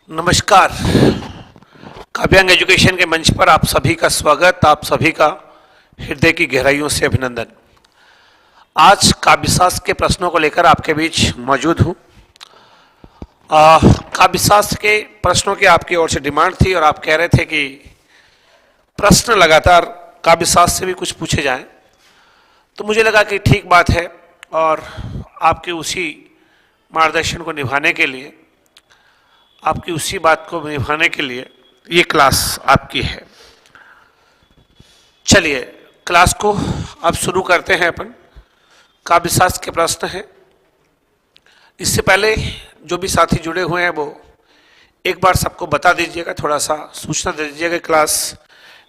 नमस्कार। काव्यांग एजुकेशन के मंच पर आप सभी का स्वागत, आप सभी का हृदय की गहराइयों से अभिनंदन। आज काव्यशास्त्र के प्रश्नों को लेकर आपके बीच मौजूद हूँ। काव्यशास्त्र के प्रश्नों की आपकी ओर से डिमांड थी और आप कह रहे थे कि प्रश्न लगातार काव्यशास्त्र से भी कुछ पूछे जाएं, तो मुझे लगा कि ठीक बात है और आपके उसी मार्गदर्शन को निभाने के लिए, आपकी उसी बात को निभाने के लिए ये क्लास आपकी है। चलिए क्लास को अब शुरू करते हैं। अपन काव्यशास्त्र के प्रश्न हैं। इससे पहले जो भी साथी जुड़े हुए हैं वो एक बार सबको बता दीजिएगा, थोड़ा सा सूचना दे दीजिएगा। क्लास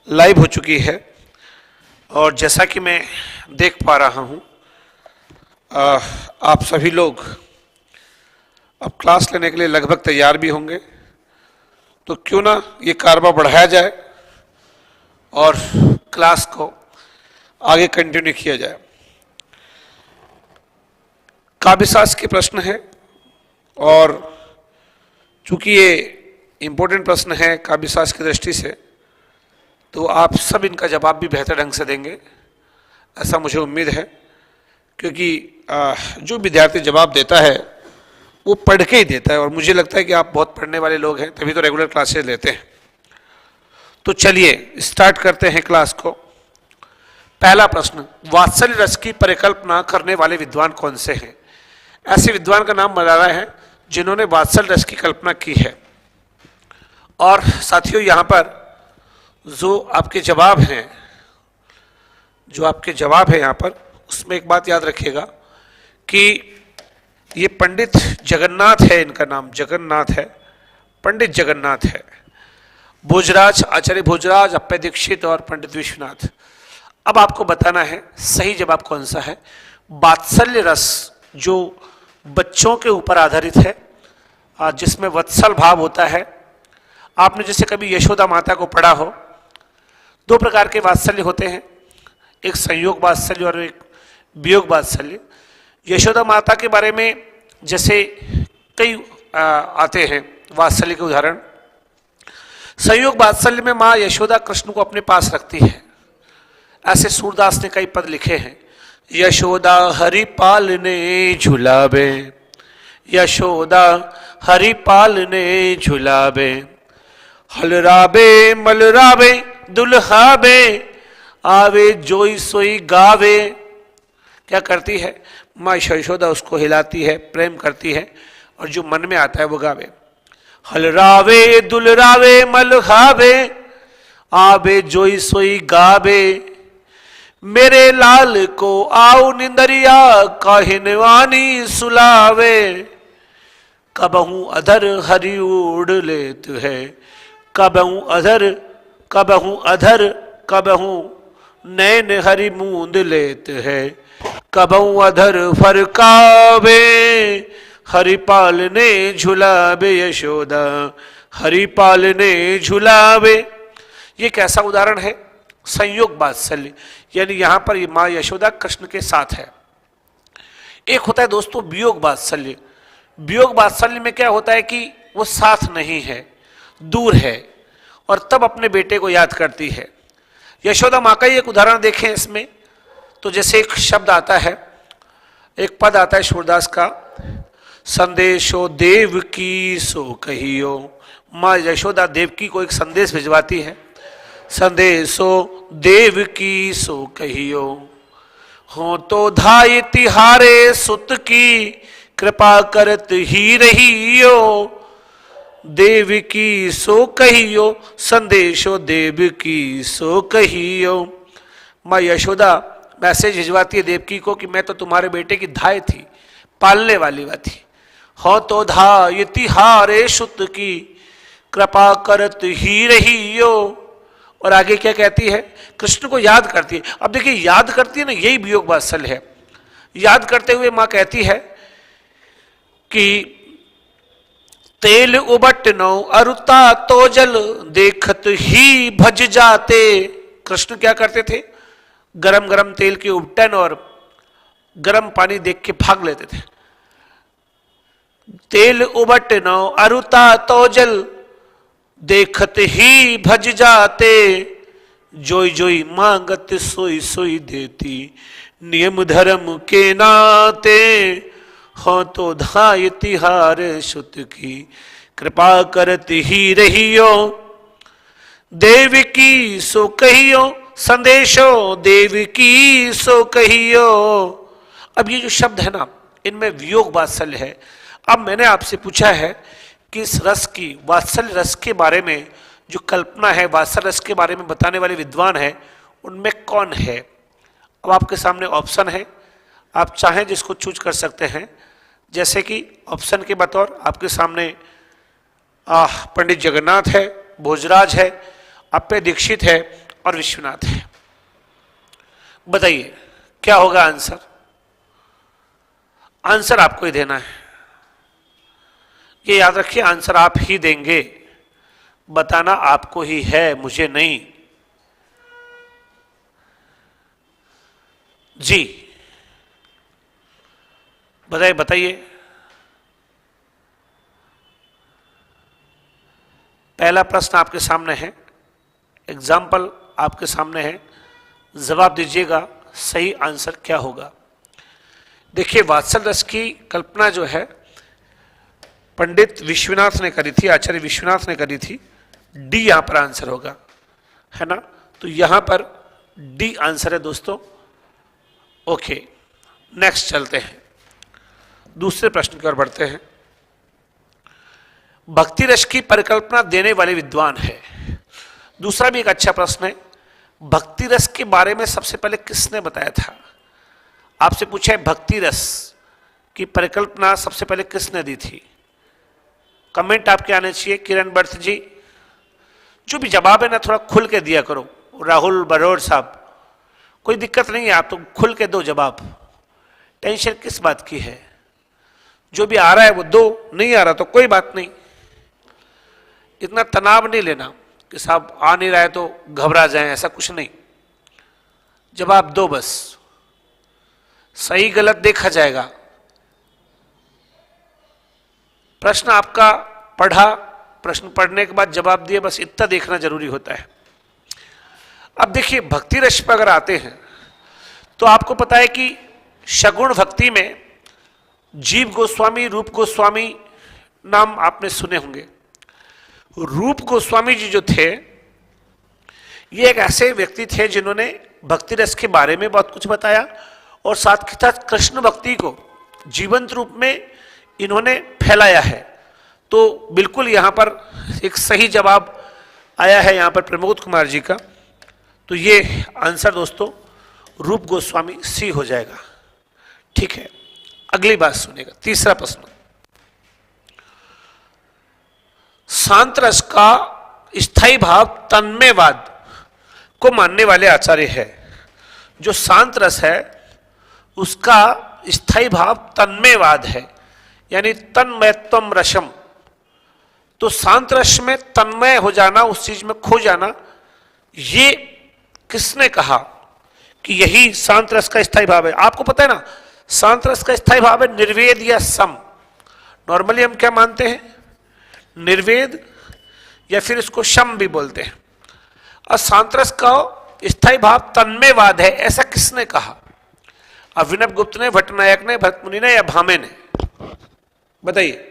लाइव हो चुकी है और जैसा कि मैं देख पा रहा हूँ आप सभी लोग अब क्लास लेने के लिए लगभग तैयार भी होंगे, तो क्यों ना ये कारवा बढ़ाया जाए और क्लास को आगे कंटिन्यू किया जाए। काव्यशास्त्र के प्रश्न है और चूंकि ये इम्पोर्टेंट प्रश्न है काव्यशास्त्र की दृष्टि से, तो आप सब इनका जवाब भी बेहतर ढंग से देंगे, ऐसा मुझे उम्मीद है। क्योंकि जो विद्यार्थी जवाब देता है वो पढ़ के ही देता है और मुझे लगता है कि आप बहुत पढ़ने वाले लोग हैं, तभी तो रेगुलर क्लासेस लेते हैं। तो चलिए स्टार्ट करते हैं क्लास को। पहला प्रश्न, वात्सल्य रस की परिकल्पना करने वाले विद्वान कौन से हैं? ऐसे विद्वान का नाम बता रहा है जिन्होंने वात्सल्य रस की कल्पना की है। और साथियों यहाँ पर जो आपके जवाब हैं, यहाँ पर उसमें एक बात याद रखिएगा कि ये पंडित जगन्नाथ है, इनका नाम जगन्नाथ है, पंडित जगन्नाथ है। भोजराज, आचार्य भोजराज, अप्पय दीक्षित और पंडित विश्वनाथ। अब आपको बताना है सही जवाब कौन सा है। वात्सल्य रस जो बच्चों के ऊपर आधारित है, जिसमें वत्सल भाव होता है। आपने जैसे कभी यशोदा माता को पढ़ा हो, दो प्रकार के वात्सल्य होते हैं, एक संयोग वात्सल्य और एक वियोग वात्सल्य। यशोदा माता के बारे में जैसे कई आते हैं वात्सल्य के उदाहरण। संयोग वात्सल्य में माँ यशोदा कृष्ण को अपने पास रखती है। ऐसे सूरदास ने कई पद लिखे हैं। यशोदा हरि पालने झुलावे, यशोदा हरि पालने झुलावे, हलरावे मलरावे दुल्हावे, आवे जोई सोई गावे। क्या करती है माँ यशोदा? उसको हिलाती है, प्रेम करती है और जो मन में आता है वो गावे। हलरावे दुलरावे मलहावे, आवे जोई सोई गावे, मेरे लाल को आओ निंदरिया काहिनवानी सुलावे, कबहू अधर हरि उड़ लेत है, कबहू अधर कबहू नैन हरि मूंद लेत है, कबहू अधर फरकावे, हरि पालने झुलावे यशोदा, हरि पालने झुलावे। ये कैसा उदाहरण है? संयोग वात्सल्य, यानी यहां पर ये मां यशोदा कृष्ण के साथ है। एक होता है दोस्तों वियोग वात्सल्य। वियोग वात्सल्य में क्या होता है कि वो साथ नहीं है, दूर है और तब अपने बेटे को याद करती है। यशोदा माँ का ही एक उदाहरण देखें इसमें, तो जैसे एक शब्द आता है, एक पद आता है सूरदास का, संदेशो देव की सो कहियो। माँ यशोदा देवकी को एक संदेश भिजवाती है, संदेशो देव की सो कहियो, हो तो धाय तिहारे सुत की, कृपा करत ही रहियो, देव की सो कहियो, संदेशो देव की सो कहियो। माँ यशोदा मैसेज भिजवाती है देवकी को कि मैं तो तुम्हारे बेटे की धाय थी, पालने वाली बात थी। हो तो धाय तिहारे सुत की, कृपा करत ही रहियो। और आगे क्या कहती है? कृष्ण को याद करती है। अब देखिए याद करती है ना, यही वियोग वात्सल्य है। याद करते हुए माँ कहती है कि तेल उबट नो अरुता तो जल, देखत ही भज जाते। कृष्ण क्या करते थे? गरम गरम तेल की उबटन और गरम पानी देख के भाग लेते थे। तेल उबट न अरुता तो जल, देखत ही भज जाते, जोई जोई मांगत सोई सोई देती, नियम धर्म के नाते, हो तो धाय तिहार सुत की, कृपा करती ही रहियो, देव की सो कहियो, संदेशो देव की सो कहियो। अब ये जो शब्द है ना, इनमें वियोग वात्सल्य है। अब मैंने आपसे पूछा है कि इस रस की, वात्सल्य रस के बारे में जो कल्पना है, वात्सल्य रस के बारे में बताने वाले विद्वान है, उनमें कौन है। अब आपके सामने ऑप्शन है, आप चाहें जिसको चूज कर सकते हैं। जैसे कि ऑप्शन के बतौर आपके सामने पंडित जगन्नाथ है, भोजराज है, अप्पे दीक्षित है और विश्वनाथ है। बताइए क्या होगा आंसर। आंसर आपको ही देना है, ये याद रखिए, आंसर आप ही देंगे, बताना आपको ही है, मुझे नहीं। जी बताइए बताइए। पहला प्रश्न आपके सामने है, एग्जाम्पल आपके सामने है, जवाब दीजिएगा सही आंसर क्या होगा। देखिए वात्सल्य रस की कल्पना जो है पंडित विश्वनाथ ने करी थी, आचार्य विश्वनाथ ने करी थी। डी यहां पर आंसर होगा, है ना। तो यहां पर डी आंसर है दोस्तों। ओके नेक्स्ट चलते हैं, दूसरे प्रश्न की ओर बढ़ते हैं। भक्ति रस की परिकल्पना देने वाले विद्वान है। दूसरा भी एक अच्छा प्रश्न है, भक्ति रस के बारे में सबसे पहले किसने बताया था। आपसे पूछा है भक्ति रस की परिकल्पना सबसे पहले किसने दी थी। कमेंट आपके आने चाहिए। किरण बर्थ जी, जो भी जवाब है ना थोड़ा खुल के दिया करो। राहुल बरोड़ साहब, कोई दिक्कत नहीं है, आप तो खुल के दो जवाब, टेंशन किस बात की है। जो भी आ रहा है वो दो, नहीं आ रहा तो कोई बात नहीं, इतना तनाव नहीं लेना कि साहब आ नहीं रहा है तो घबरा जाएं, ऐसा कुछ नहीं। जवाब दो बस, सही गलत देखा जाएगा। प्रश्न आपका पढ़ा, प्रश्न पढ़ने के बाद जवाब दिए, बस इतना देखना जरूरी होता है। अब देखिए भक्ति रस पर अगर आते हैं तो आपको पता है कि सगुण भक्ति में जीव गोस्वामी, रूप गोस्वामी नाम आपने सुने होंगे। रूप गोस्वामी जी जो थे ये एक ऐसे व्यक्ति थे जिन्होंने भक्ति रस के बारे में बहुत कुछ बताया और साथ के साथ कृष्ण भक्ति को जीवंत रूप में इन्होंने फैलाया है। तो बिल्कुल यहां पर एक सही जवाब आया है यहां पर प्रमोद कुमार जी का। तो ये आंसर दोस्तों रूप गोस्वामी सी हो जाएगा। ठीक है, अगली बात सुनेगा। तीसरा प्रश्न, शांत रस का स्थायी भाव तन्मयवाद को मानने वाले आचार्य है। जो शांत रस है उसका स्थायी भाव तन्मयवाद है, यानी तन्मयत्वम रसम। तो शांत रस में तन्मय हो जाना, उस चीज में खो जाना, ये किसने कहा कि यही शांत रस का स्थायी भाव है। आपको पता है ना शांत रस का स्थायी भाव है निर्वेद या सम। नॉर्मली हम क्या मानते हैं, निर्वेद या फिर इसको शम भी बोलते हैं। और शांत रस का स्थायी भाव तन्मयवाद है, ऐसा किसने कहा। अभिनव गुप्त ने, भट्टनायक ने, भरत मुनि ने या भामे ने, बताइए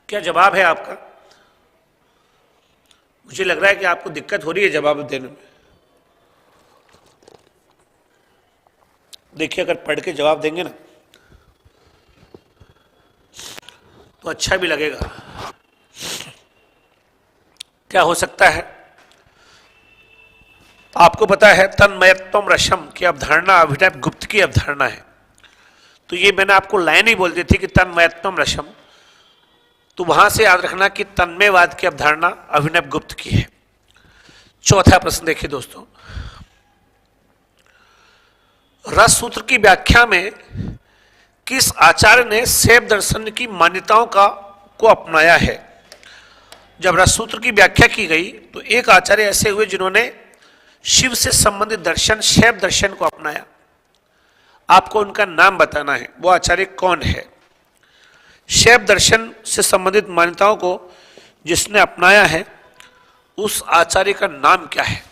क्या जवाब है आपका। मुझे लग रहा है कि आपको दिक्कत हो रही है जवाब देने में। देखिए अगर पढ़ के जवाब देंगे ना तो अच्छा भी लगेगा। क्या हो सकता है, आपको पता है तन्मयत्वम रसम की अवधारणा अभिनव गुप्त की अवधारणा है। तो ये मैंने आपको लाइन ही बोल दी थी कि तन्मयत्वम रसम, तो वहां से याद रखना कि तन्मयवाद की अवधारणा अभिनव गुप्त की है। चौथा प्रश्न देखिए दोस्तों, रस सूत्र की व्याख्या में किस आचार्य ने शैव दर्शन की मान्यताओं को अपनाया है। जब रस सूत्र की व्याख्या की गई तो एक आचार्य ऐसे हुए जिन्होंने शिव से संबंधित दर्शन, शैव दर्शन को अपनाया। आपको उनका नाम बताना है, वो आचार्य कौन है। शैव दर्शन से संबंधित मान्यताओं को जिसने अपनाया है उस आचार्य का नाम क्या है।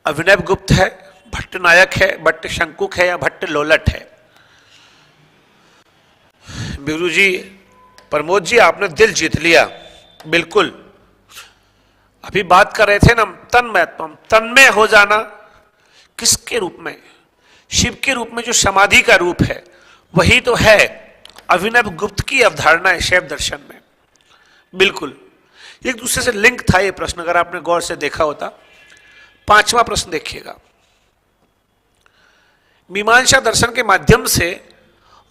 अभिनव गुप्त है, भट्ट नायक है, भट्ट शंकुक है या भट्ट लोलट है। बिरु जी, प्रमोद जी, आपने दिल जीत लिया। बिल्कुल, अभी बात कर रहे थे ना तन्मयत्वम, तन्मय हो जाना किसके रूप में, शिव के रूप में, जो समाधि का रूप है वही तो है अभिनव गुप्त की अवधारणा है शैव दर्शन में। बिल्कुल एक दूसरे से लिंक था ये प्रश्न, अगर आपने गौर से देखा होता। पांचवा प्रश्न देखिएगा, मीमांसा दर्शन के माध्यम से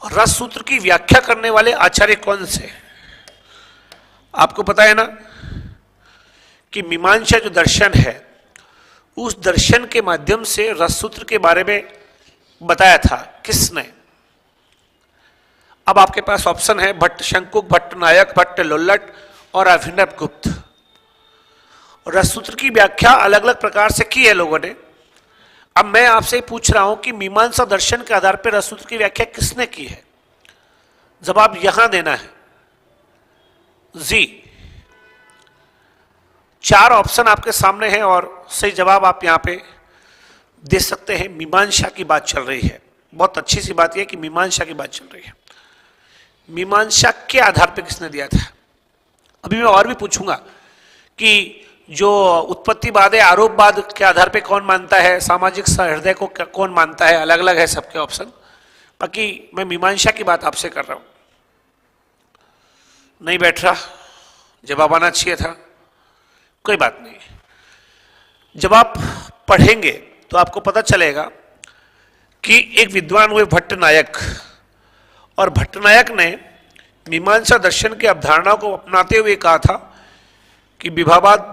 रस सूत्र की व्याख्या करने वाले आचार्य कौन से। आपको पता है ना कि मीमांसा जो दर्शन है उस दर्शन के माध्यम से रस सूत्र के बारे में बताया था किसने। अब आपके पास ऑप्शन है भट्ट शंकुक, भट्ट नायक, भट्ट लोल्लट और अभिनव गुप्त। रससूत्र की व्याख्या अलग अलग प्रकार से की है लोगों ने। अब मैं आपसे पूछ रहा हूं कि मीमांसा दर्शन के आधार पर रससूत्र की व्याख्या किसने की है। जवाब यहां देना है जी। 4 ऑप्शन आपके सामने हैं और सही जवाब आप यहां पे दे सकते हैं। मीमांसा की बात चल रही है, बहुत अच्छी सी बात यह कि मीमांसा की बात चल रही है। मीमांसा के आधार पर किसने दिया था। अभी मैं और भी पूछूंगा कि जो उत्पत्तिवाद है, आरोपवाद के आधार पे कौन मानता है, सामाजिक सहृदय को कौन मानता है, अलग अलग है सबके ऑप्शन। बाकी मैं मीमांसा की बात आपसे कर रहा हूं। नहीं बैठ रहा, जवाब आना चाहिए था, कोई बात नहीं। जब आप पढ़ेंगे तो आपको पता चलेगा कि एक विद्वान हुए भट्ट नायक, और भट्ट नायक ने मीमांसा दर्शन की अवधारणा को अपनाते हुए कहा था कि विभावाद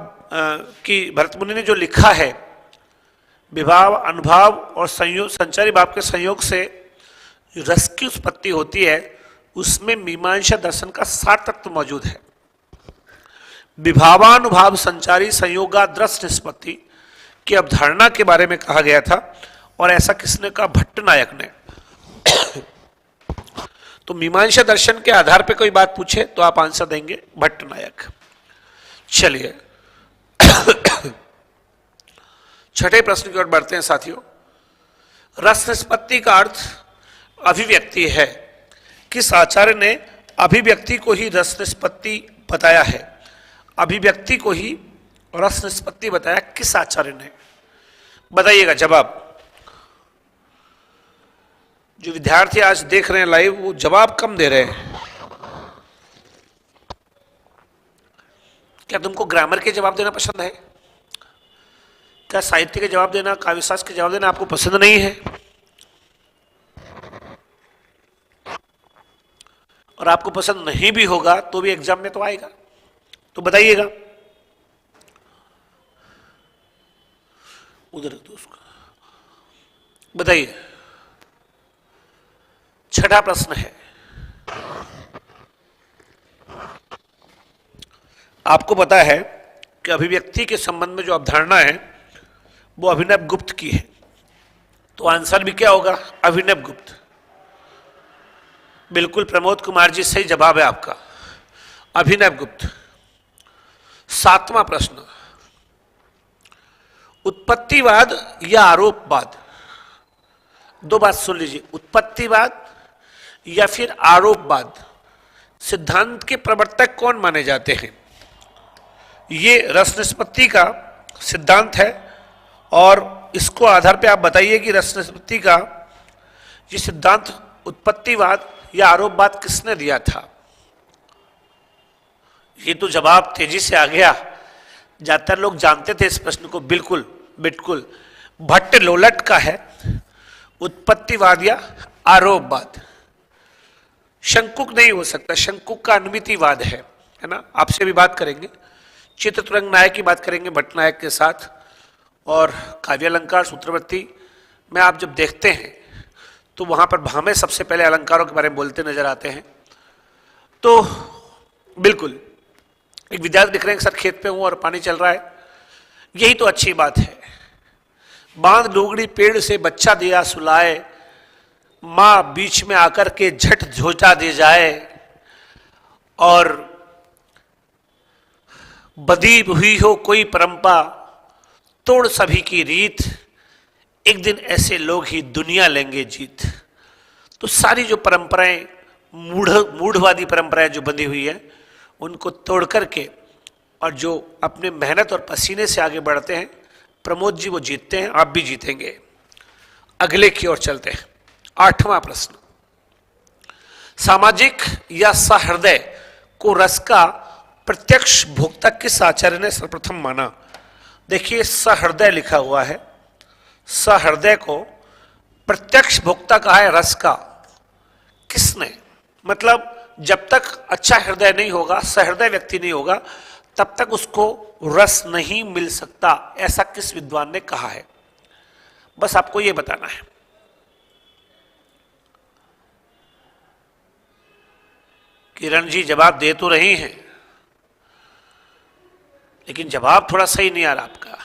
की भरत मुनि ने जो लिखा है, विभाव, अनुभाव और संयोग, संचारी भाव के संयोग से रस की उत्पत्ति होती है, उसमें मीमांसा दर्शन का सार तत्व मौजूद है। विभावानुभाव संचारी संयोगाद्रस निष्पत्ति की अवधारणा के बारे में कहा गया था, और ऐसा किसने कहा, भट्ट नायक ने। तो मीमांसा दर्शन के आधार पर कोई बात पूछे तो आप आंसर देंगे भट्ट नायक। चलिए छठे प्रश्न की ओर बढ़ते हैं साथियों। रस निष्पत्ति का अर्थ अभिव्यक्ति है। किस आचार्य ने अभिव्यक्ति को ही रस निष्पत्ति बताया है। अभिव्यक्ति को ही रस निष्पत्ति बताया किस आचार्य ने, बताइएगा जवाब। जो विद्यार्थी आज देख रहे हैं लाइव, वो जवाब कम दे रहे हैं। क्या तुमको ग्रामर के जवाब देना पसंद है? क्या साहित्य के जवाब देना, काव्यशास्त्र के जवाब देना आपको पसंद नहीं है? और आपको पसंद नहीं भी होगा तो भी एग्जाम में तो आएगा, तो बताइएगा। उधर तो उसका बताइए। छठा प्रश्न है, आपको पता है कि अभिव्यक्ति के संबंध में जो अवधारणा है वो अभिनव गुप्त की है, तो आंसर भी क्या होगा, अभिनव गुप्त। बिल्कुल प्रमोद कुमार जी, सही जवाब है आपका, अभिनव गुप्त। 7वां प्रश्न, उत्पत्तिवाद या आरोपवाद, दो बात सुन लीजिए, उत्पत्तिवाद या फिर आरोपवाद सिद्धांत के प्रवर्तक कौन माने जाते हैं। ये रस निष्पत्ति का सिद्धांत है, और इसको आधार पे आप बताइए कि रस निष्पत्ति का ये सिद्धांत उत्पत्तिवाद या आरोपवाद किसने दिया था। ये तो जवाब तेजी से आ गया, ज्यादातर लोग जानते थे इस प्रश्न को। बिल्कुल बिल्कुल, भट्ट लोलट का है उत्पत्तिवाद या आरोपवाद। शंकुक नहीं हो सकता, शंकुक का अनुमितिवाद है ना। आपसे भी बात करेंगे, चित्रतुरंग नायक की बात करेंगे भट्ट नायक के साथ, और काव्यालंकार सूत्रवृत्ति में आप जब देखते हैं तो वहां पर भामे सबसे पहले अलंकारों के बारे में बोलते नजर आते हैं। तो बिल्कुल एक विद्यार्थी दिख रहे हैं, सर खेत पे हूं और पानी चल रहा है, यही तो अच्छी बात है। बांध लोगड़ी पेड़ से बच्चा दिया सुलाए, माँ बीच में आकर के झट झोंचा दे जाए, और बदी हुई हो कोई परंपरा तोड़ सभी की रीत, एक दिन ऐसे लोग ही दुनिया लेंगे जीत। तो सारी जो परंपराएं मूढ़वादी परंपराएं जो बंधी हुई है उनको तोड़ करके, और जो अपने मेहनत और पसीने से आगे बढ़ते हैं, प्रमोद जी वो जीतते हैं, आप भी जीतेंगे। अगले की ओर चलते हैं। 8वां प्रश्न, सामाजिक या सहृदय को रस का प्रत्यक्ष भोक्ता किस आचार्य ने सर्वप्रथम माना? देखिए सहृदय लिखा हुआ है, सहृदय को प्रत्यक्ष भोक्ता कहा है रस का। किसने? मतलब जब तक अच्छा हृदय नहीं होगा, सहृदय व्यक्ति नहीं होगा, तब तक उसको रस नहीं मिल सकता, ऐसा किस विद्वान ने कहा है? बस आपको यह बताना है। किरण जी जवाब दे तो रही हैं, लेकिन जवाब थोड़ा सही नहीं आ रहा आपका।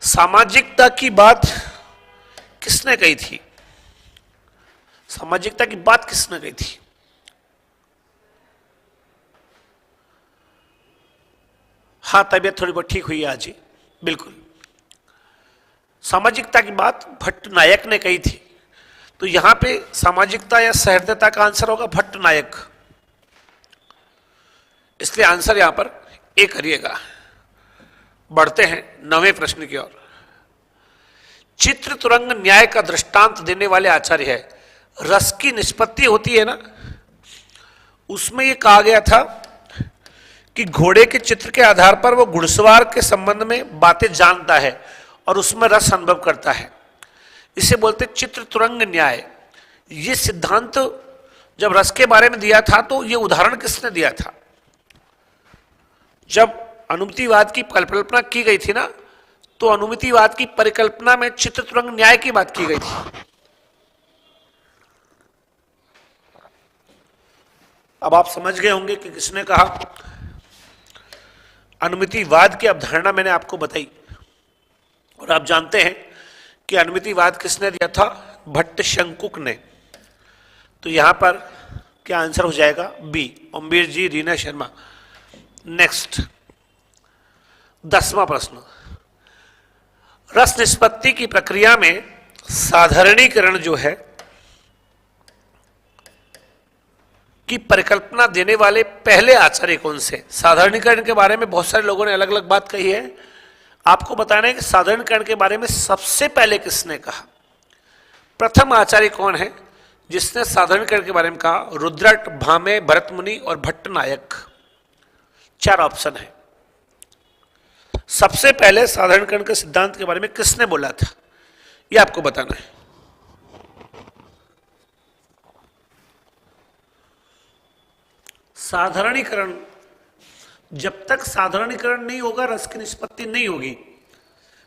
सामाजिकता की बात किसने कही थी? सामाजिकता की बात किसने कही थी? हाँ, तबीयत थोड़ी बहुत ठीक हुई है आज ही, बिल्कुल। सामाजिकता की बात भट्ट नायक ने कही थी। तो यहां पे सामाजिकता या सहृदयता का आंसर होगा भट्ट नायक, इसलिए आंसर यहां पर ए करिएगा। बढ़ते हैं 9वें प्रश्न की ओर। चित्र तुरंग न्याय का दृष्टांत देने वाले आचार्य है। रस की निष्पत्ति होती है ना, उसमें यह कहा गया था कि घोड़े के चित्र के आधार पर वो घुड़सवार के संबंध में बातें जानता है और उसमें रस अनुभव करता है। इसे बोलते चित्र तुरंग न्याय। ये सिद्धांत जब रस के बारे में दिया था तो ये उदाहरण किसने दिया था? जब अनुमितिवाद की कल्पना की गई थी ना, तो अनुमितिवाद की परिकल्पना में चित्र तुरंग न्याय की बात की गई थी। अब आप समझ गए होंगे कि किसने कहा। अनुमितिवाद की अवधारणा मैंने आपको बताई, और आप जानते हैं कि अनुमितिवाद किसने दिया था? भट्ट शंकुक ने। तो यहां पर क्या आंसर हो जाएगा? बी, ओमवीर जी, रीना शर्मा। नेक्स्ट 10वां प्रश्न, रस निष्पत्ति की प्रक्रिया में साधारणीकरण जो है की परिकल्पना देने वाले पहले आचार्य कौन से? साधारणीकरण के बारे में बहुत सारे लोगों ने अलग अलग बात कही है। आपको बताना है कि साधारणीकरण के बारे में सबसे पहले किसने कहा? प्रथम आचार्य कौन है जिसने साधारणीकरण के बारे में कहा? रुद्रट, भामे, भरत मुनि और भट्ट नायक। 4 ऑप्शन है। सबसे पहले साधारणीकरण के सिद्धांत के बारे में किसने बोला था, यह आपको बताना है। साधारणीकरण, जब तक साधारणीकरण नहीं होगा रस की निष्पत्ति नहीं होगी।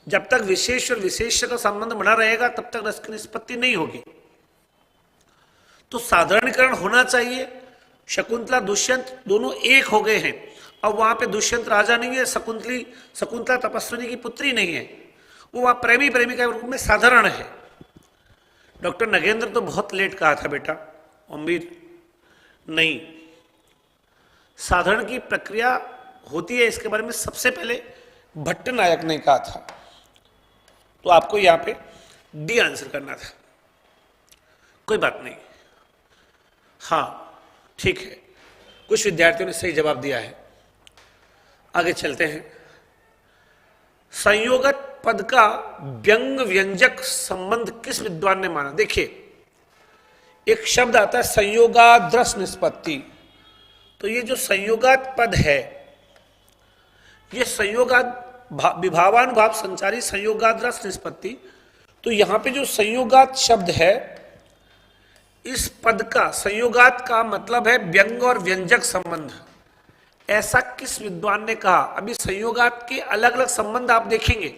जब तक विशेष और विशेष का संबंध बना रहेगा तब तक रस की निष्पत्ति नहीं होगी। तो साधारणीकरण होना चाहिए। शकुंतला दुष्यंत दोनों एक हो गए हैं। अब वहां पे दुष्यंत राजा नहीं है, शकुंतला तपस्विनी की पुत्री नहीं है, वो वहां प्रेमी प्रेमिका के रूप में साधारण है। डॉक्टर नगेंद्र तो बहुत लेट कहा था बेटा, ओमवीर नहीं। साधारण की प्रक्रिया होती है, इसके बारे में सबसे पहले भट्ट नायक ने कहा था। तो आपको यहां पे डी आंसर करना था। कोई बात नहीं, हाँ ठीक है, कुछ विद्यार्थियों ने सही जवाब दिया है। आगे चलते हैं। संयोगत पद का व्यंग व्यंजक संबंध किस विद्वान ने माना? देखिए एक शब्द आता है संयोगाद्रस निष्पत्ति। तो ये जो संयोगात पद है, ये संयोगात विभावानुभाव संचारी संयोगाद्रस निष्पत्ति। तो यहां पे जो संयोगात शब्द है, इस पद का संयोगात का मतलब है व्यंग और व्यंजक संबंध। ऐसा किस विद्वान ने कहा? अभी संयोगात के अलग अलग संबंध आप देखेंगे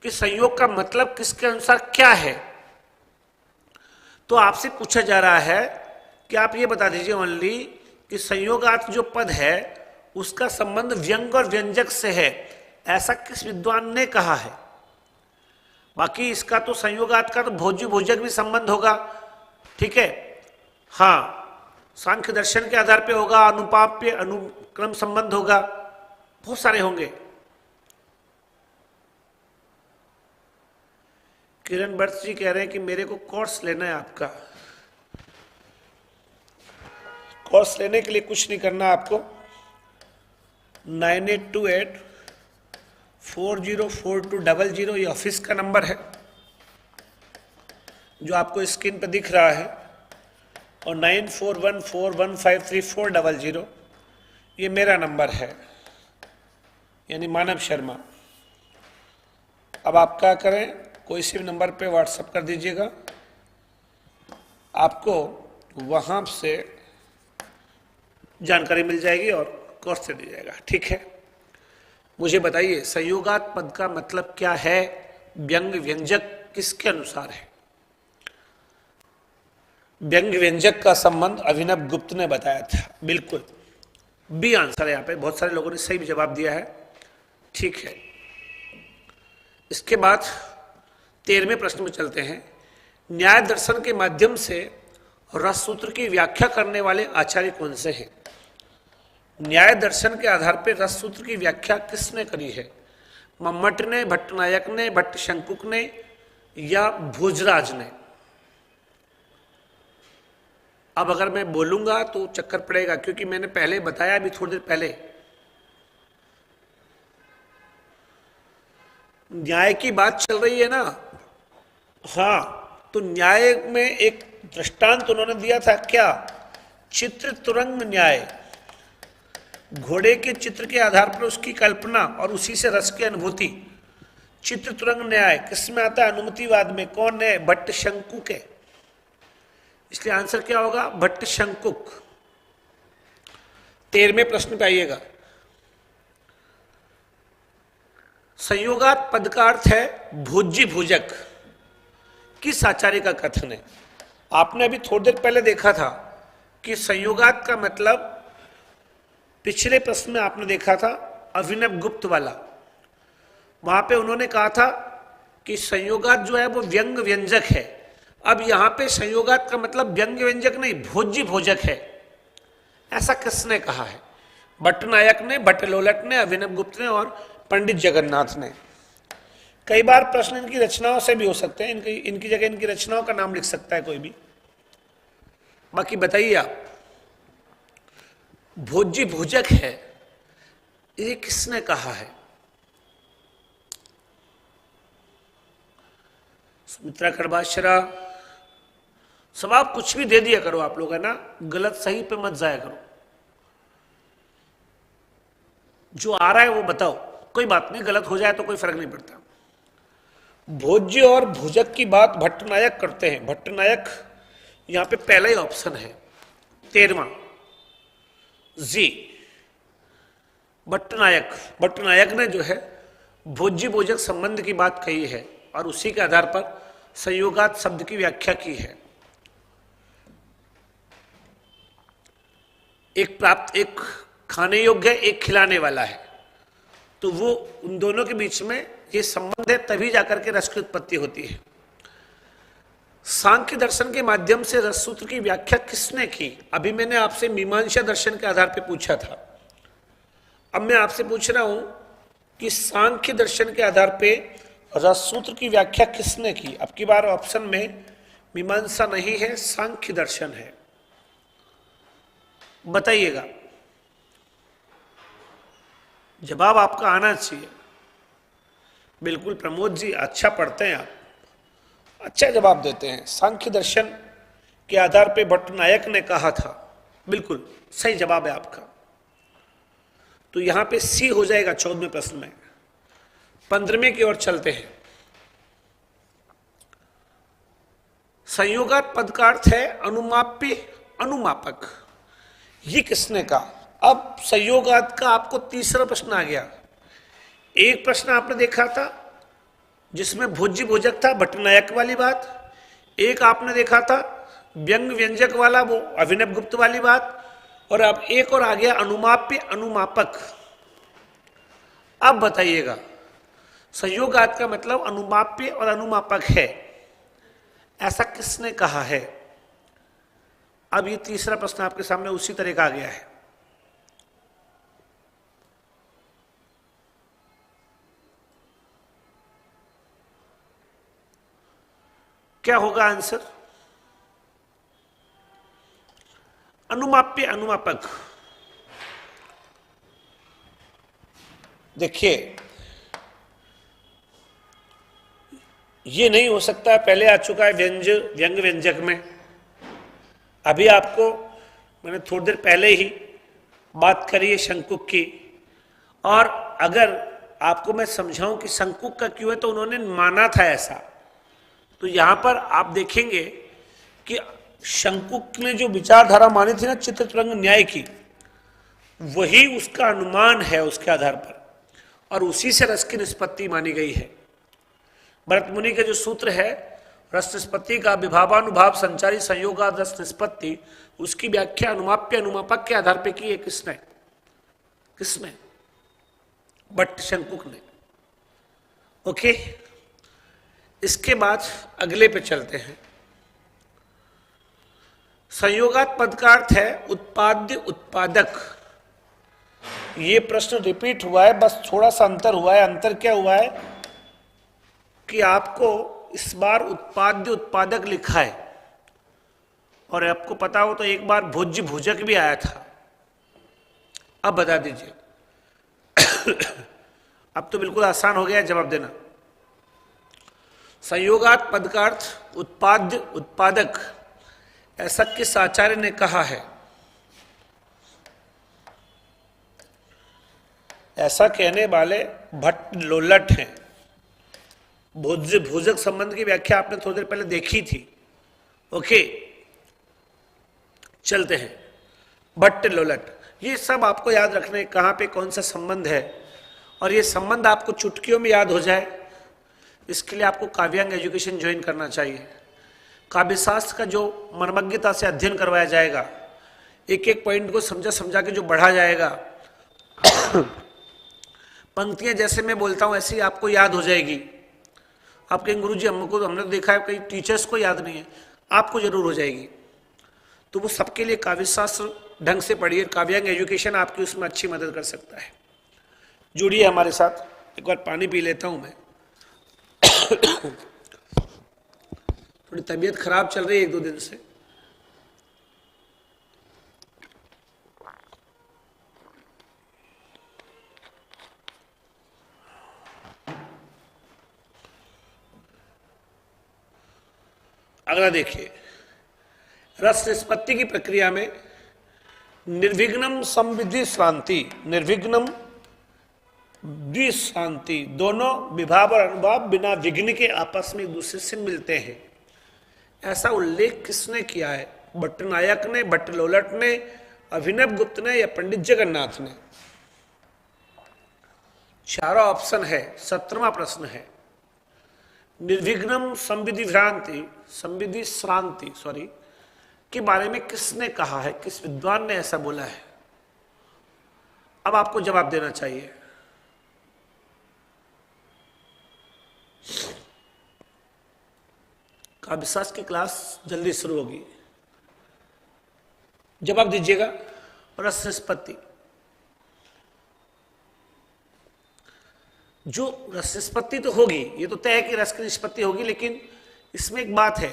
कि संयोग का मतलब किसके अनुसार क्या है। तो आपसे पूछा जा रहा है कि आप ये बता दीजिए ओनली कि संयोगात जो पद है उसका संबंध व्यंग और व्यंजक से है, ऐसा किस विद्वान ने कहा है? बाकी इसका तो संयोगात का तो भोज्य भोजक भी संबंध होगा, ठीक है। हाँ, सांख्य दर्शन के आधार पे होगा, अनुपाप्य अनुक्रम संबंध होगा, बहुत सारे होंगे। किरण भट्ट जी कह रहे हैं कि मेरे को कोर्स लेना है आपका। कोर्स लेने के लिए कुछ नहीं करना आपको, 9828404200 ये ऑफिस का नंबर है जो आपको स्क्रीन पर दिख रहा है, और 9414153400 ये मेरा नंबर है, यानी मानव शर्मा। अब आप क्या करें, कोई सी भी नंबर पे व्हाट्सएप कर दीजिएगा, आपको वहाँ से जानकारी मिल जाएगी और कोर्स दे दी जाएगा, ठीक है। मुझे बताइए संयोगात पद का मतलब क्या है, व्यंग व्यंजक किसके अनुसार है? व्यंग व्यंजक का संबंध अभिनव गुप्त ने बताया था, बिल्कुल बी आंसर है। यहाँ पे बहुत सारे लोगों ने सही भी जवाब दिया है, ठीक है। इसके बाद 13वें प्रश्न में चलते हैं। न्याय दर्शन के माध्यम से रस सूत्र की व्याख्या करने वाले आचार्य कौन से हैं? न्याय दर्शन के आधार पर रस सूत्र की व्याख्या किसने करी है? मम्मट ने, भट्टनायक ने, भट्ट शंकुक ने या भोजराज ने? अब अगर मैं बोलूंगा तो चक्कर पड़ेगा, क्योंकि मैंने पहले बताया अभी थोड़ी देर पहले, न्याय की बात चल रही है ना। हाँ, तो न्याय में एक दृष्टांत उन्होंने दिया था, क्या? चित्र तुरंग न्याय, घोड़े के चित्र के आधार पर उसकी कल्पना और उसी से रस की अनुभूति। चित्र तुरंग न्याय किसमें आता है? अनुमतिवाद में। कौन है? भट्ट शंकुक है, इसलिए आंसर क्या होगा? भट्ट शंकुक। 13वें प्रश्न पे आइएगा। संयोगात पद का अर्थ है भोज्य भोजक, किस आचार्य का कथन है? आपने अभी थोड़ी देर पहले देखा था कि संयोगात का मतलब, पिछले प्रश्न में आपने देखा था अभिनव गुप्त वाला, वहां पे उन्होंने कहा था कि संयोगात जो है वो व्यंग व्यंजक है। अब यहां पे संयोगात का मतलब व्यंग व्यंजक नहीं, भोज्य भोजक है। ऐसा किसने कहा है? भट्टनायक ने, भट्टलोलट ने, अभिनव गुप्त ने और पंडित जगन्नाथ ने। कई बार प्रश्न इनकी रचनाओं से भी हो सकते हैं, इनकी जगह इनकी रचनाओं का नाम लिख सकता है कोई भी। बाकी बताइए आप, भोज्य भोजक है ये किसने कहा है? सुमित्रा खरबाशरा। सब आप कुछ भी दे दिया करो आप लोग, है ना, गलत सही पे मत जाया करो, जो आ रहा है वो बताओ, कोई बात नहीं, गलत हो जाए तो कोई फर्क नहीं पड़ता। भोज्य और भोजक की बात भट्टनायक करते हैं। भट्टनायक यहां पे पहला ही ऑप्शन है, 13वां जी, भट्टनायक। भट्टनायक ने जो है भोज्य भोजक संबंध की बात कही है और उसी के आधार पर संयोगात शब्द की व्याख्या की है। एक प्राप्त, एक खाने योग्य है, एक खिलाने वाला है, तो वो उन दोनों के बीच में ये संबंध है, तभी जाकर के रस की उत्पत्ति होती है। सांख्य दर्शन के माध्यम से रस सूत्र की व्याख्या किसने की? अभी मैंने आपसे मीमांसा दर्शन के आधार पर पूछा था, अब मैं आपसे पूछ रहा हूं कि सांख्य दर्शन के आधार पर रस सूत्र की व्याख्या किसने की? अब की बार ऑप्शन में मीमांसा नहीं है, सांख्य दर्शन है। बताइएगा, जवाब आपका आना चाहिए। बिल्कुल प्रमोद जी, अच्छा पढ़ते हैं आप, अच्छा जवाब देते हैं। सांख्य दर्शन के आधार पे भट्टनायक ने कहा था, बिल्कुल सही जवाब है आपका। तो यहां पे सी हो जाएगा 14वें प्रश्न में। 15वें की ओर चलते हैं। संयोगात पद का अर्थ है अनुमाप्य, अनुमापक। ये किसने कहा? अब संयोगात का आपको तीसरा प्रश्न आ गया। एक प्रश्न आपने देखा था जिसमें भोज्य भोजक था, भट्टनायक वाली बात। एक आपने देखा था व्यंग व्यंजक वाला, वो अभिनव गुप्त वाली बात। और अब एक और आ गया अनुमाप्य, अनुमापक। अब बताइएगा संयोगात का मतलब अनुमाप्य और अनुमापक है, ऐसा किसने कहा है? अब ये तीसरा प्रश्न आपके सामने उसी तरह का आ गया है। क्या होगा आंसर? अनुमाप्य अनुमापक। देखिए, ये नहीं हो सकता, पहले आ चुका है व्यंग व्यंजक में। अभी आपको मैंने थोड़ी देर पहले ही बात करी है शंकुक की, और अगर आपको मैं समझाऊं कि शंकुक का क्यों है, तो उन्होंने माना था ऐसा। तो यहां पर आप देखेंगे कि शंकुक ने जो विचारधारा मानी थी ना चित्रतुरंग न्याय की, वही उसका अनुमान है उसके आधार पर, और उसी से रस की निष्पत्ति मानी गई है। भरत मुनि का जो सूत्र है रस निष्पत्ति का, विभावानुभाव संचारी संयोगाद रस निष्पत्ति, उसकी व्याख्या अनुमाप्य अनुमापक के आधार पर की है। किसने? भट्ट शंकुक ने। ओके, इसके बाद अगले पे चलते हैं। संयोगात पद का अर्थ है उत्पाद्य उत्पादक। ये प्रश्न रिपीट हुआ है, बस थोड़ा सा अंतर हुआ है। अंतर क्या हुआ है कि आपको इस बार उत्पाद्य उत्पादक लिखा है, और आपको पता हो तो एक बार भोज्य भोजक भी आया था। अब बता दीजिए। अब तो बिल्कुल आसान हो गया जवाब देना। संयोगात पद का अर्थ उत्पाद्य उत्पादक, ऐसा किस आचार्य ने कहा है? ऐसा कहने वाले भट्ट लोलट हैं। भोज्य भोजक संबंध की व्याख्या आपने थोड़ी देर पहले देखी थी। ओके, चलते हैं। भट्ट लोलट, ये सब आपको याद रखना है कहां पे कौन सा संबंध है, और ये संबंध आपको चुटकियों में याद हो जाए, इसके लिए आपको काव्यांग एजुकेशन ज्वाइन करना चाहिए। काव्यशास्त्र का जो मर्मज्ञता से अध्ययन करवाया जाएगा, एक एक पॉइंट को समझा समझा के जो बढ़ा जाएगा, पंक्तियां जैसे मैं बोलता हूं ऐसे ही आपको याद हो जाएगी। आपके गुरुजी हमने देखा है, कई टीचर्स को याद नहीं है, आपको जरूर हो जाएगी। तो वो सबके लिए काव्यशास्त्र ढंग से पढ़िए, काव्यांग एजुकेशन आपकी उसमें अच्छी मदद कर सकता है। जुड़िए हमारे साथ। एक बार पानी पी लेता हूं मैं। थोड़ी तबीयत खराब चल रही है 1-2 दिन से। अगला देखिए, रस निष्पत्ति की प्रक्रिया में निर्विघ्नम संविधि श्रांति, निर्विघ्नम द्विशांति, दोनों विभाव और अनुभाव बिना विघ्न के आपस में एक दूसरे से मिलते हैं, ऐसा उल्लेख किसने किया है? भट्टनायक ने, भट्ट लोलट ने, अभिनव गुप्त ने, या पंडित जगन्नाथ ने? चारों ऑप्शन है। 17वां प्रश्न है, निर्विघ्नम संविधि श्रांति के बारे में किसने कहा है? किस विद्वान ने ऐसा बोला है? अब आपको जवाब देना चाहिए। काव्यशास्त्र की क्लास जल्दी शुरू होगी, जवाब दीजिएगा। रस निष्पत्ति, जो रस निष्पत्ति तो होगी, ये तो तय है कि रस की निष्पत्ति होगी, लेकिन इसमें एक बात है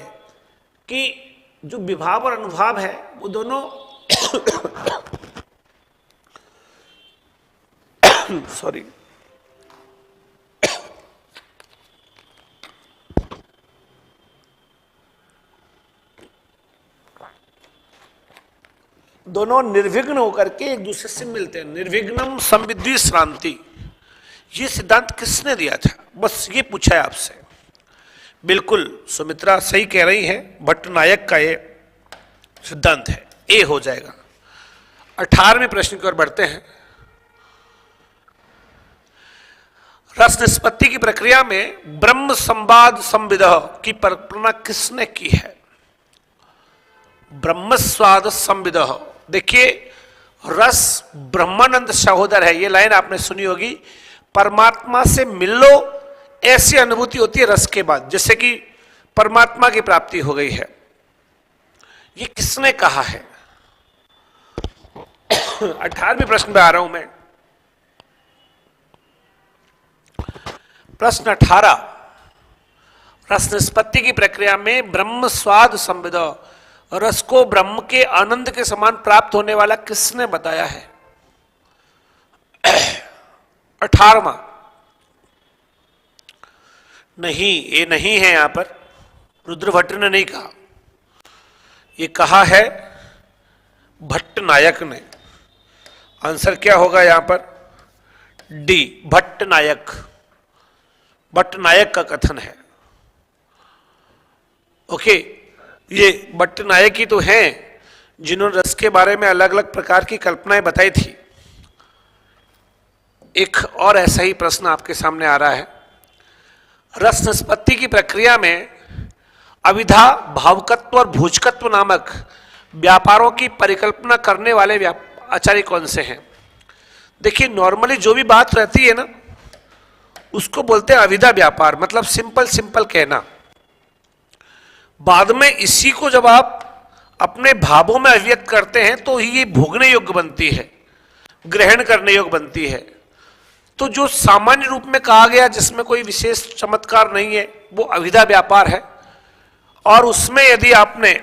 कि जो विभाव और अनुभाव है वो दोनों सॉरी दोनों निर्विघ्न होकर के एक दूसरे से मिलते हैं। निर्विघ्नम संविधि श्रांति, ये सिद्धांत किसने दिया था? बस ये पूछा है आपसे। बिल्कुल सुमित्रा सही कह रही हैं, भट्टनायक का ये सिद्धांत है। ए हो जाएगा। 18वें प्रश्न की ओर बढ़ते हैं। रस निष्पत्ति की प्रक्रिया में ब्रह्म संवाद संविदः की कल्पना किसने की है? ब्रह्मस्वाद संविदः। देखिए, रस ब्रह्मानंद सहोदर है, ये लाइन आपने सुनी होगी। परमात्मा से मिल लो ऐसी अनुभूति होती है रस के बाद, जैसे कि परमात्मा की प्राप्ति हो गई है। ये किसने कहा है? 18वें प्रश्न पे आ रहा हूं मैं। प्रश्न 18, रस निष्पत्ति की प्रक्रिया में ब्रह्म स्वाद संविद रस को ब्रह्म के आनंद के समान प्राप्त होने वाला किसने बताया है? 18वां, नहीं, ये नहीं है यहां पर, रुद्र भट्ट ने नहीं कहा, ये कहा है भट्ट नायक ने। आंसर क्या होगा यहां पर? डी, भट्ट नायक। भट्ट नायक का कथन है। ओके, ये भट्ट नायक ही तो हैं जिन्होंने रस के बारे में अलग अलग प्रकार की कल्पनाएं बताई थी। एक और ऐसा ही प्रश्न आपके सामने आ रहा है। रस निष्पत्ति की प्रक्रिया में अविधा, भावकत्व और भोजकत्व नामक व्यापारों की परिकल्पना करने वाले आचार्य कौन से हैं? देखिए, नॉर्मली जो भी बात रहती है ना, उसको बोलते हैं अविधा व्यापार, मतलब सिंपल सिंपल कहना। बाद में इसी को जब आप अपने भावों में अभिव्यक्त करते हैं तो ही ये भोगने योग्य बनती है, ग्रहण करने योग्य बनती है। तो जो सामान्य रूप में कहा गया, जिसमें कोई विशेष चमत्कार नहीं है, वो अविधा व्यापार है। और उसमें यदि आपने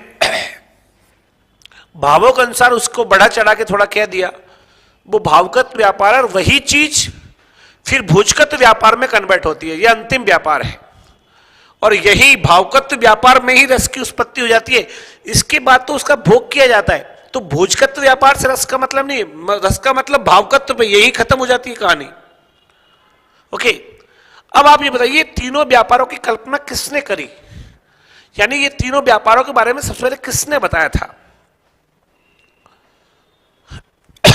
भावों के अनुसार उसको बढ़ा चढ़ा के थोड़ा कह दिया, वो भावगत व्यापार है। और वही चीज फिर भोजकत्व व्यापार में कन्वर्ट होती है, यह अंतिम व्यापार है। और यही भावकत्व व्यापार में ही रस की उत्पत्ति हो जाती है। इसके बाद तो उसका भोग किया जाता है। तो भोजकत्व व्यापार से रस का मतलब नहीं, रस का मतलब भावकत्व पे, यही खत्म हो जाती है कहानी। ओके, अब आप ये बताइए, तीनों व्यापारों की कल्पना किसने करी? यानी ये तीनों व्यापारों के बारे में सबसे पहले किसने बताया था?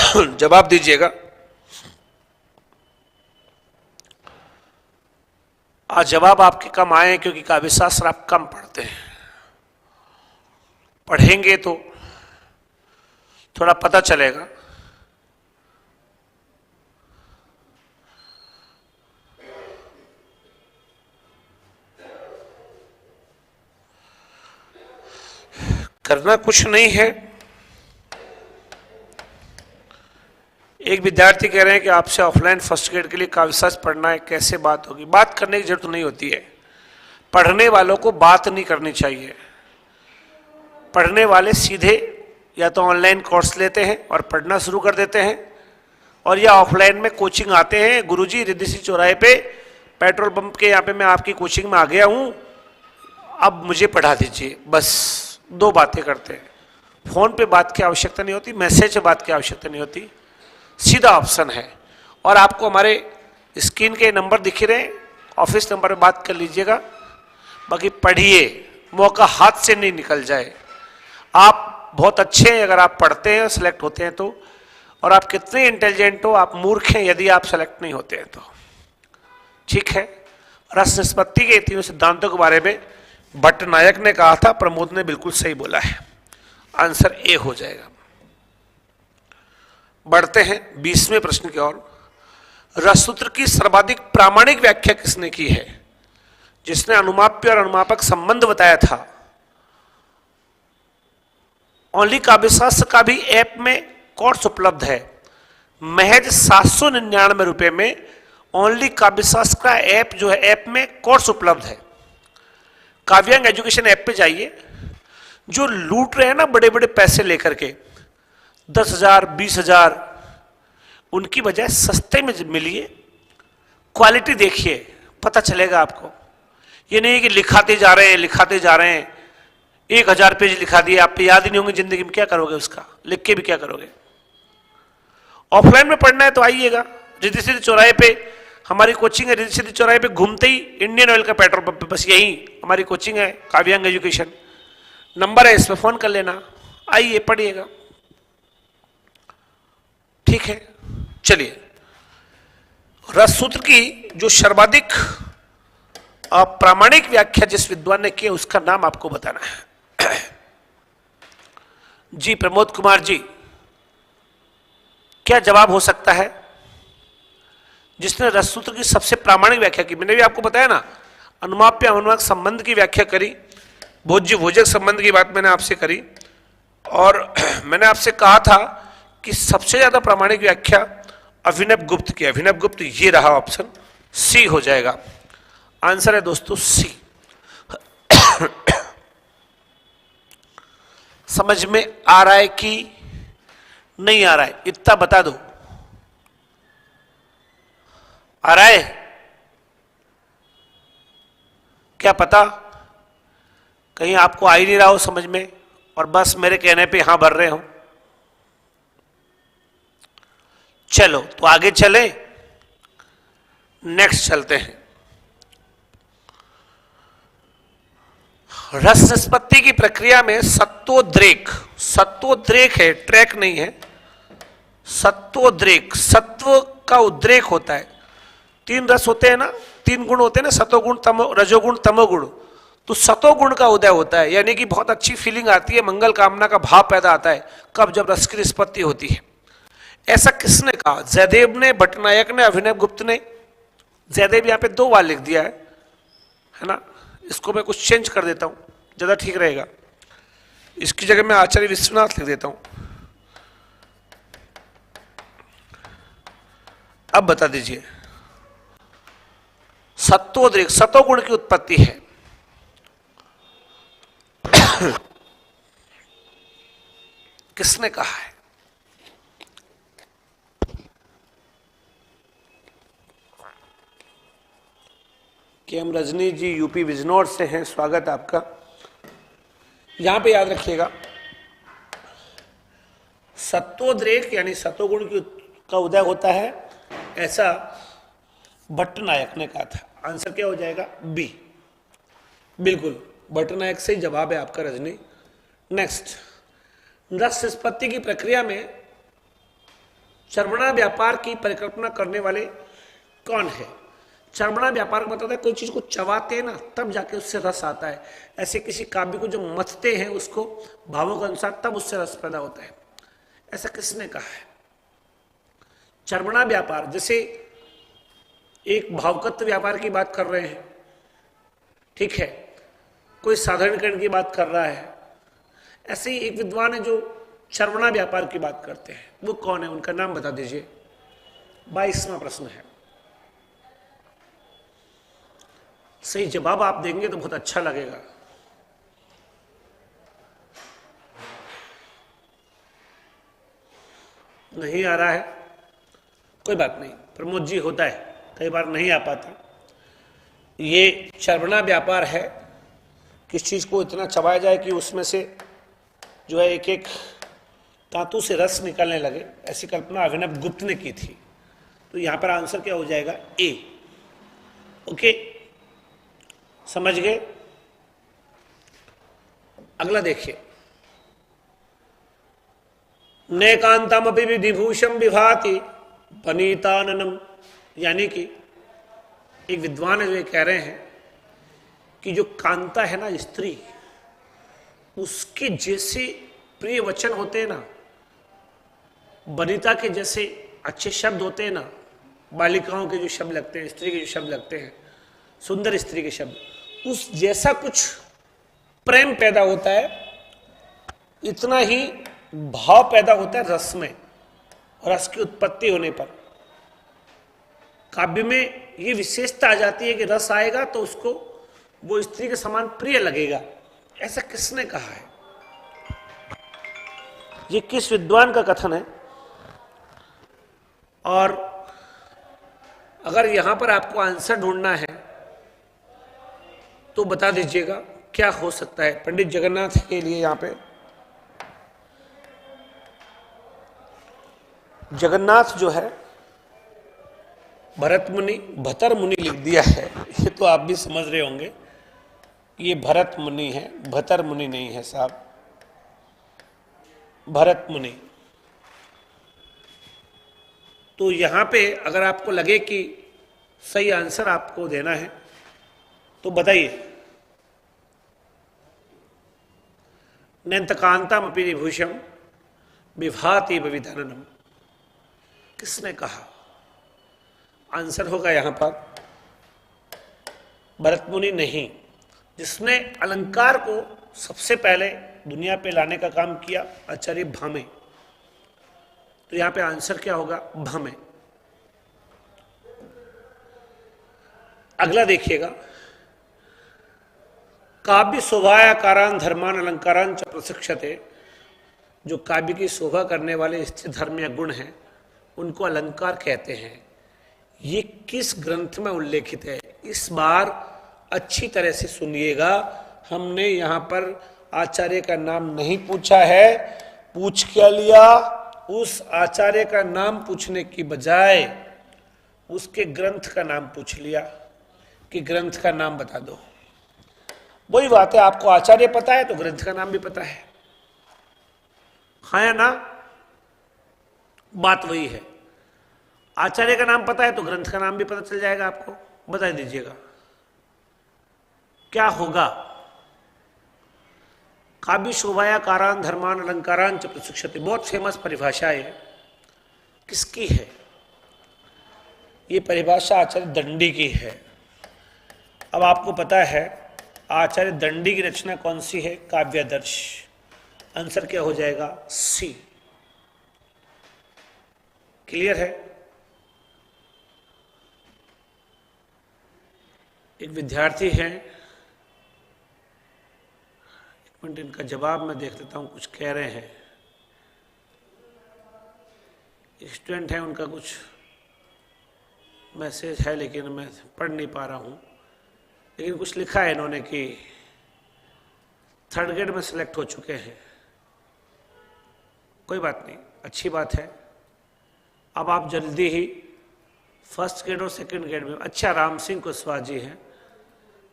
जवाब दीजिएगा। आज जवाब आपके कम आए हैं क्योंकि काव्यशास्त्र आप कम पढ़ते हैं। पढ़ेंगे तो थोड़ा पता चलेगा। करना कुछ नहीं है। एक विद्यार्थी कह रहे हैं कि आपसे ऑफलाइन फर्स्ट ग्रेड के लिए काव्यशास्त्र पढ़ना है, कैसे बात होगी? बात करने की जरूरत नहीं होती है। पढ़ने वालों को बात नहीं करनी चाहिए। पढ़ने वाले सीधे या तो ऑनलाइन कोर्स लेते हैं और पढ़ना शुरू कर देते हैं, और या ऑफलाइन में कोचिंग आते हैं। गुरुजी रिद्धि सिंह चौराहे पे पेट्रोल पंप के यहाँ पे मैं आपकी कोचिंग में आ गया हूँ, अब मुझे पढ़ा दीजिए। बस दो बातें करते हैं। फोन पे बात की आवश्यकता नहीं होती, मैसेज पे बात की आवश्यकता नहीं होती, सीधा ऑप्शन है। और आपको हमारे स्क्रीन के नंबर दिख रहे हैं, ऑफिस नंबर पे बात कर लीजिएगा। बाकी पढ़िए, मौका हाथ से नहीं निकल जाए। आप बहुत अच्छे हैं अगर आप पढ़ते हैं, सेलेक्ट होते हैं तो, और आप कितने इंटेलिजेंट हो, आप मूर्ख हैं यदि आप सेलेक्ट नहीं होते हैं तो। ठीक है, रस निष्पत्ति के तीनों सिद्धांतों के बारे में भट्ट नायक ने कहा था, प्रमोद ने बिल्कुल सही बोला है। आंसर ए हो जाएगा। बढ़ते हैं 20वें प्रश्न की ओर। रससूत्र की सर्वाधिक प्रामाणिक व्याख्या किसने की है? जिसने अनुमाप्य और अनुमापक संबंध बताया था। ओनली काव्यशास्त्र का भी ऐप में कोर्स उपलब्ध है। महज 799 रुपए में ओनली काव्यशास्त्र का ऐप जो है, ऐप में कोर्स उपलब्ध है। काव्यांग एजुकेशन ऐप पे जाइए। जो लूट रहे हैं ना बड़े बड़े पैसे लेकर के, 10,000 20,000, उनकी बजाय सस्ते में मिलिए। क्वालिटी देखिए, पता चलेगा आपको। ये नहीं कि लिखाते जा रहे हैं, लिखाते जा रहे हैं, 1000 पेज लिखा दिए, आप पे याद ही नहीं होंगे जिंदगी में, क्या करोगे उसका? लिख के भी क्या करोगे? ऑफलाइन में पढ़ना है तो आइएगा रिद्धि सिद्धि चौराहे पे, हमारी कोचिंग है। रिद्धि सिद्धि चौराहे पे घूमते ही इंडियन ऑयल का पेट्रोल पंप पे, बस यही हमारी कोचिंग है, काव्यांग एजुकेशन। नंबर है, इस पर फोन कर लेना, आइए पढ़िएगा। ठीक है, चलिए। रससूत्र की जो सर्वाधिक प्रामाणिक व्याख्या जिस विद्वान ने की उसका नाम आपको बताना है। जी प्रमोद कुमार जी, क्या जवाब हो सकता है? जिसने रस सूत्र की सबसे प्रामाणिक व्याख्या की। मैंने भी आपको बताया ना, अनुमाप्य अनुनाक संबंध की व्याख्या करी, भोज्य भोजक संबंध की बात मैंने आपसे करी, और मैंने आपसे कहा था कि सबसे ज्यादा प्रामाणिक व्याख्या अभिनव गुप्त की। अभिनव गुप्त ये रहा, ऑप्शन सी हो जाएगा। आंसर है दोस्तों सी। समझ में आ रहा है कि नहीं आ रहा है, इतना बता दो। आ रहा है क्या पता, कहीं आपको आ ही नहीं रहा हो समझ में और बस मेरे कहने पे यहां भर रहे हो। चलो तो आगे चले, नेक्स्ट चलते हैं। रस निष्पत्ति की प्रक्रिया में सत्वोद्रेक, सत्वोद्रेक है, ट्रैक नहीं है, सत्वोद्रेक, सत्व का उद्रेक होता है। तीन रस होते हैं ना, तीन गुण होते हैं ना, सतोगुण तमो रजोगुण तमोगुण। तो सतोगुण का उदय होता है, यानी कि बहुत अच्छी फीलिंग आती है, मंगल कामना का भाव पैदा आता है। कब? जब रस की निष्पत्ति होती है। ऐसा किसने कहा? जयदेव ने, भट्टनायक ने, अभिनव गुप्त ने। जयदेव यहां पे 2 बार लिख दिया है ना। इसको मैं कुछ चेंज कर देता हूं, ज्यादा ठीक रहेगा। इसकी जगह मैं आचार्य विश्वनाथ लिख देता हूं। अब बता दीजिए, सत्वोद्रेक, सतोगुण की उत्पत्ति है। किसने कहा है? कि हम रजनी जी यूपी बिजनौर से हैं, स्वागत आपका। यहां पे याद रखिएगा, सत्वोद्रेक यानी सतोगुण का उदय होता है, ऐसा भट्टनायक ने कहा था। आंसर क्या हो जाएगा? बी। बिल्कुल भट्टनायक से जवाब है आपका रजनी। नेक्स्ट, रस निष्पत्ति की प्रक्रिया में चर्वणा व्यापार की परिकल्पना करने वाले कौन है? चर्वणा व्यापार का मतलब है कोई चीज को चबाते हैं ना, तब जाके उससे रस आता है। ऐसे किसी काव्य को जो मथते हैं उसको भावों के अनुसार, तब उससे रस पैदा होता है। ऐसा किसने कहा है? चर्वणा व्यापार, जैसे एक भावकत्व व्यापार की बात कर रहे हैं, ठीक है, कोई साधारणीकरण की बात कर रहा है, ऐसे ही एक विद्वान है जो चर्वणा व्यापार की बात करते हैं। वो कौन है? उनका नाम बता दीजिए। 22वां प्रश्न है। सही जवाब आप देंगे तो बहुत अच्छा लगेगा। नहीं आ रहा है, कोई बात नहीं, प्रमोद जी होता है, कई बार नहीं आ पाता। ये चर्वणा व्यापार है, किस चीज को इतना चबाया जाए कि उसमें से जो है एक एक तांतु से रस निकलने लगे। ऐसी कल्पना अभिनव गुप्त ने की थी। तो यहां पर आंसर क्या हो जाएगा? ए। ओके, समझ गए? अगला देखिए, नैकांतमपि विधिभूषम विभाति पनीताननम, यानी कि एक विद्वान है जो ये कह रहे हैं कि जो कांता है ना स्त्री, उसके जैसे प्रिय वचन होते हैं ना, वनिता के जैसे अच्छे शब्द होते हैं ना, बालिकाओं के जो शब्द लगते हैं, स्त्री के जो शब्द लगते हैं, सुंदर स्त्री के शब्द, उस जैसा कुछ प्रेम पैदा होता है, इतना ही भाव पैदा होता है रस में। रस की उत्पत्ति होने पर काव्य में ये विशेषता आ जाती है कि रस आएगा तो उसको वो स्त्री के समान प्रिय लगेगा। ऐसा किसने कहा है? ये किस विद्वान का कथन है? और अगर यहां पर आपको आंसर ढूंढना है तो बता दीजिएगा क्या हो सकता है। पंडित जगन्नाथ के लिए यहां पे जगन्नाथ जो है भरत मुनि, भतर मुनि लिख दिया है। ये तो आप भी समझ रहे होंगे, ये भरत मुनि है, भतर मुनि नहीं है साहब, भरत मुनि। तो यहां पे अगर आपको लगे कि सही आंसर आपको देना है तो बताइए। नैन्तकांतमपि विभूषम विभाति विधाननम, किसने कहा? आंसर होगा यहां पर भरत मुनि नहीं। जिसने अलंकार को सबसे पहले दुनिया पे लाने का काम किया आचार्य भामे। तो यहां पे आंसर क्या होगा? भामे। अगला देखिएगा, काव्य शोभायाकारान धर्मान अलंकारान च प्रशिक्षते। जो काव्य की शोभा करने वाले स्थिर धर्म या गुण हैं उनको अलंकार कहते हैं। ये किस ग्रंथ में उल्लेखित है? इस बार अच्छी तरह से सुनिएगा, हमने यहां पर आचार्य का नाम नहीं पूछा है। पूछ क्या लिया? उस आचार्य का नाम पूछने की बजाय उसके ग्रंथ का नाम पूछ लिया कि ग्रंथ का नाम बता दो। वही बात है, आपको आचार्य पता है तो ग्रंथ का नाम भी पता है, हाँ या ना? बात वही है। आचार्य का नाम पता है तो ग्रंथ का नाम भी पता चल जाएगा आपको। बता दीजिएगा क्या होगा? काव्य शोभायाकारान धर्मान अलंकारान च प्रशिक्षते, बहुत फेमस परिभाषा है। किसकी है ये परिभाषा? आचार्य दंडी की है। अब आपको पता है आचार्य दंडी की रचना कौन सी है? काव्यादर्श। आंसर क्या हो जाएगा? सी। क्लियर है? एक विद्यार्थी है, एक मिनट इनका जवाब मैं देख लेता हूं, कुछ कह रहे हैं। स्टूडेंट है, उनका कुछ मैसेज है लेकिन मैं पढ़ नहीं पा रहा हूं। लेकिन कुछ लिखा है इन्होंने कि 3rd ग्रेड में सिलेक्ट हो चुके हैं। कोई बात नहीं, अच्छी बात है। अब आप जल्दी ही 1st ग्रेड और 2nd ग्रेड में। अच्छा, राम सिंह कुशवाहा जी हैं,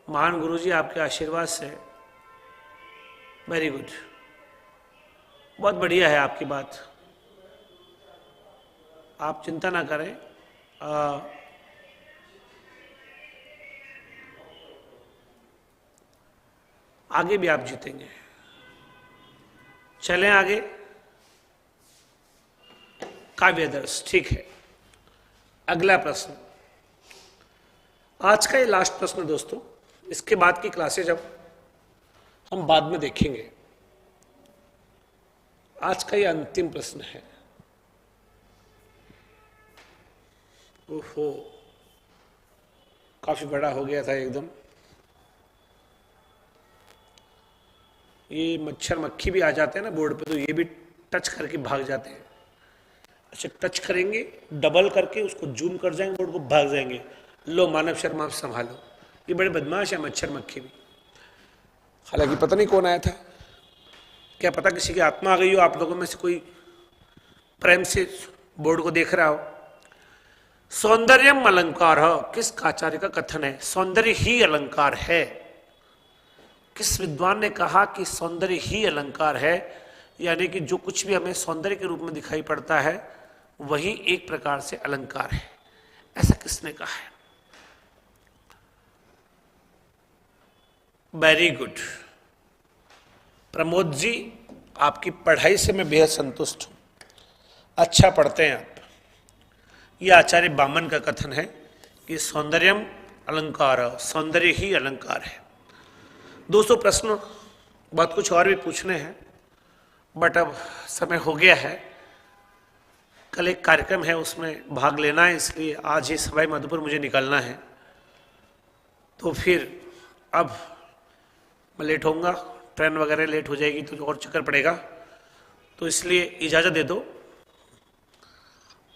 महान गुरुजी आपके आशीर्वाद से। वेरी गुड, बहुत बढ़िया है आपकी बात, आप चिंता ना करें। आगे भी आप जीतेंगे। चलें आगे। काव्यादर्श, ठीक है। अगला प्रश्न, आज का ये लास्ट प्रश्न दोस्तों। इसके बाद की क्लासेज अब हम बाद में देखेंगे। आज का ये अंतिम प्रश्न है। ओहो, काफी बड़ा हो गया था एकदम। ये मच्छर मक्खी भी आ जाते हैं ना बोर्ड पे, तो ये भी टच करके भाग जाते हैं। अच्छा, टच करेंगे, डबल करके उसको जूम कर जाएंगे बोर्ड को, भाग जाएंगे। लो मानव शर्मा, आप संभालो। ये बड़े बदमाश है मच्छर मक्खी भी। हालांकि पता नहीं कौन आया था, क्या पता किसी की आत्मा आ गई हो आप लोगों में से, कोई प्रेम से बोर्ड को देख रहा हो। सौंदर्यम अलंकार है, किस आचार्य का कथन है? सौंदर्य ही अलंकार है। किस विद्वान ने कहा कि सौंदर्य ही अलंकार है? यानी कि जो कुछ भी हमें सौंदर्य के रूप में दिखाई पड़ता है वही एक प्रकार से अलंकार है। ऐसा किसने कहा है? वेरी गुड प्रमोद जी, आपकी पढ़ाई से मैं बेहद संतुष्ट हूं। अच्छा पढ़ते हैं आप। यह आचार्य बामन का कथन है कि सौंदर्यम अलंकार, सौंदर्य ही अलंकार है। दोस्तों प्रश्न बहुत कुछ और भी पूछने हैं, बट अब समय हो गया है। कल एक कार्यक्रम है, उसमें भाग लेना है, इसलिए आज ही सवाई माधोपुर मुझे निकलना है। तो फिर अब मैं लेट होऊंगा, ट्रेन वगैरह लेट हो जाएगी तो और चक्कर पड़ेगा, तो इसलिए इजाज़त दे दो।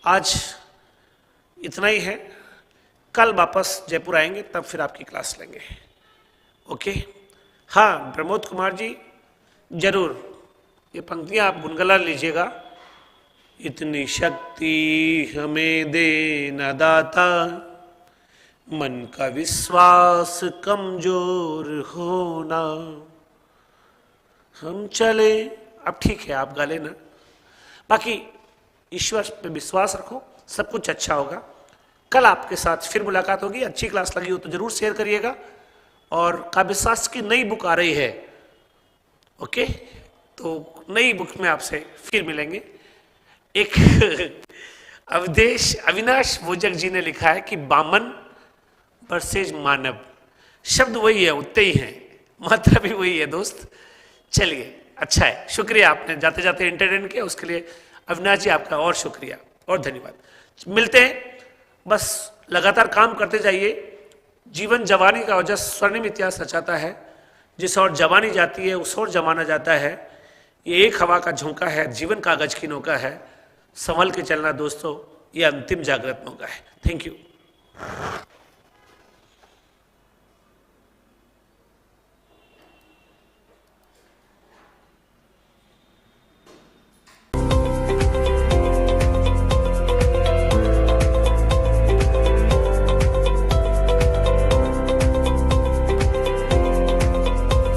आज इतना ही है। कल वापस जयपुर आएंगे, तब फिर आपकी क्लास लेंगे। ओके? हाँ प्रमोद कुमार जी, जरूर ये पंक्तियां आप गुनगुना लीजिएगा। इतनी शक्ति हमें दे न दाता, मन का विश्वास कमजोर होना, हम चले। अब ठीक है, आप गा लेना। बाकी ईश्वर पे विश्वास रखो, सब कुछ अच्छा होगा। कल आपके साथ फिर मुलाकात होगी। अच्छी क्लास लगी हो तो जरूर शेयर करिएगा। और काव्यशास्त्र की नई बुक आ रही है, ओके? तो नई बुक में आपसे फिर मिलेंगे। एक अविनाश भोजक जी ने लिखा है कि बामन वर्सेज मानव, शब्द वही है, उतने ही है, मात्रा भी वही है दोस्त। चलिए अच्छा है, शुक्रिया आपने जाते जाते एंटरटेन किया, उसके लिए अविनाश जी आपका और शुक्रिया और धन्यवाद। मिलते हैं, बस लगातार काम करते जाइए। जीवन जवानी का वजह स्वर्णिम इतिहास रचाता है, जिस और जवानी जाती है उस और जमाना जाता है। ये एक हवा का झोंका है, जीवन कागज की नौका है, संभल के चलना दोस्तों, ये अंतिम जागृत मौका है। Thank you.